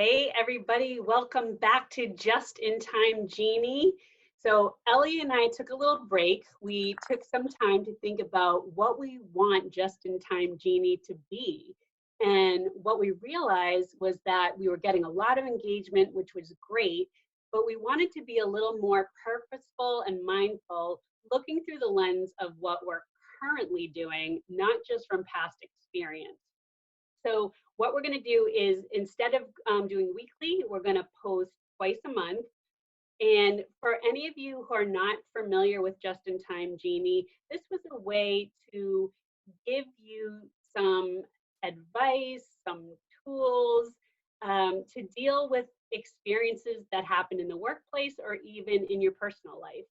Hey, everybody, welcome back to Just in Time Genie. So, Ellie and I took a little break. We took some time to think about what we want Just in Time Genie to be. And what we realized was that we were getting a lot of engagement, which was great, but we wanted to be a little more purposeful and mindful, looking through the lens of what we're currently doing, not just from past experience. So what we're going to do is instead of doing weekly, we're going to post twice a month. And for any of you who are not familiar with Just in Time Genie, this was a way to give you some advice, some tools to deal with experiences that happen in the workplace or even in your personal life.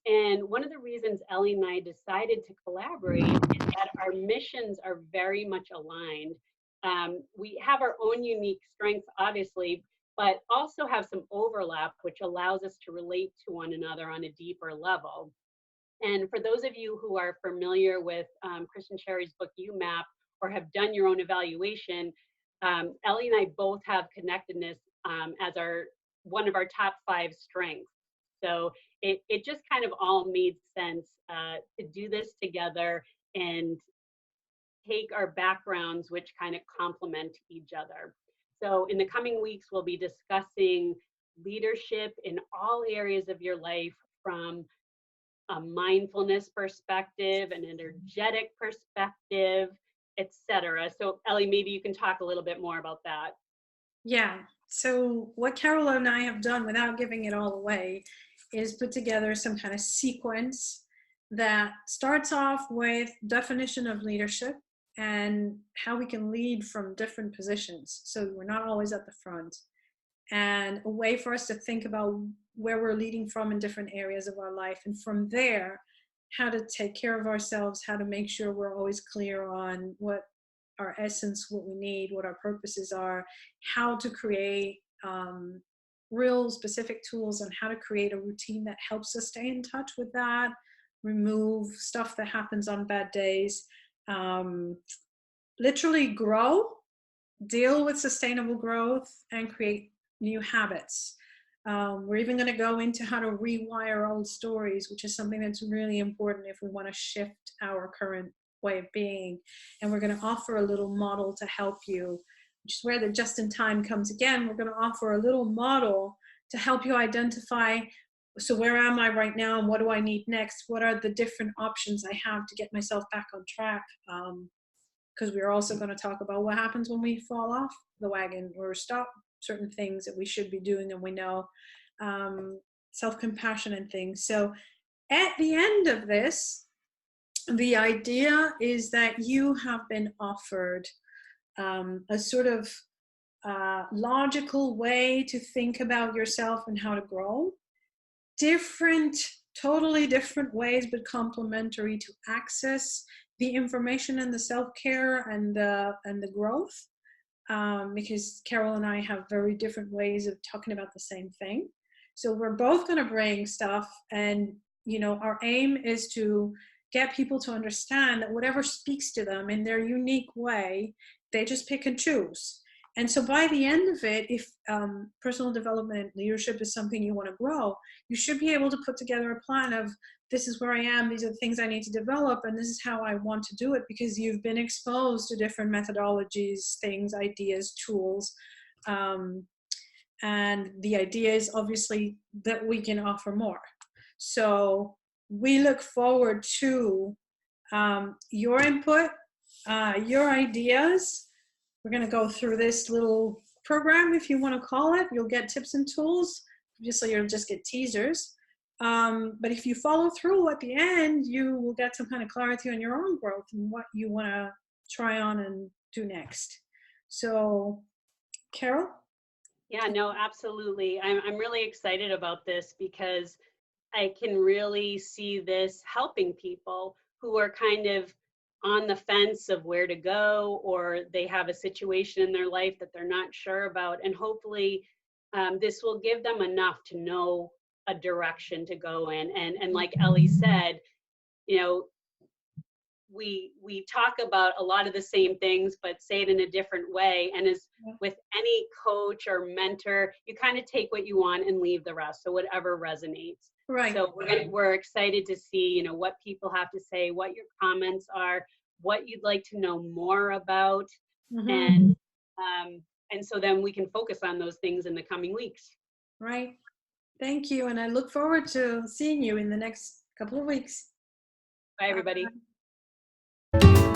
And one of the reasons Ellie and I decided to collaborate is that our missions are very much aligned. We have our own unique strengths, obviously, but also have some overlap, which allows us to relate to one another on a deeper level. And for those of you who are familiar with Kristen Cherry's book, You Map, or have done your own evaluation, Ellie and I both have connectedness as one of our top 5 strengths. So it just kind of all made sense to do this together and take our backgrounds, which kind of complement each other. So in the coming weeks, we'll be discussing leadership in all areas of your life, from a mindfulness perspective, an energetic perspective, etc. So Ellie, maybe you can talk a little bit more about that. Yeah. So what Carol and I have done, without giving it all away, is put together some kind of sequence that starts off with definition of leadership and how we can lead from different positions. So we're not always at the front, and a way for us to think about where we're leading from in different areas of our life. And from there, how to take care of ourselves, how to make sure we're always clear on what our essence, what we need, what our purposes are, how to create real specific tools on how to create a routine that helps us stay in touch with that, remove stuff that happens on bad days, literally grow, deal with sustainable growth, and create new habits. We're even going to go into how to rewire old stories, which is something that's really important if we want to shift our current way of being. And we're going to offer a little model to help you, which is where the just in time comes again. We're going to offer a little model to help you identify, so where am I right now and what do I need next? What are the different options I have to get myself back on track? Because we're also going to talk about what happens when we fall off the wagon or stop certain things that we should be doing and we know, self-compassion and things. So at the end of this, the idea is that you have been offered a sort of logical way to think about yourself and how to grow. Totally different ways, but complementary, to access the information and the self-care and the growth. Because Carol and I have very different ways of talking about the same thing. So we're both going to bring stuff, and our aim is to get people to understand that whatever speaks to them in their unique way, they just pick and choose. And so by the end of it, if personal development, leadership is something you want to grow, you should be able to put together a plan of, this is where I am, these are the things I need to develop, and this is how I want to do it, because you've been exposed to different methodologies, things, ideas, tools. And the idea is obviously that we can offer more. So we look forward to your input, your ideas. We're going to go through this little program, if you want to call it. You'll get tips and tools. Obviously, you'll just get teasers. But if you follow through at the end, you will get some kind of clarity on your own growth and what you want to try on and do next. So, Carol? Yeah, no, absolutely. I'm really excited about this because I can really see this helping people who are kind of on the fence of where to go, or they have a situation in their life that they're not sure about. And hopefully this will give them enough to know a direction to go in. And like Ellie said, we talk about a lot of the same things, but say it in a different way. And as with any coach or mentor, you kind of take what you want and leave the rest. So whatever resonates. Right. So we're excited to see, you know, what people have to say, what your comments are, what you'd like to know more about, Mm-hmm. and so then we can focus on those things in the coming weeks. Right. Thank you, and I look forward to seeing you in the next couple of weeks. Bye, everybody. Bye.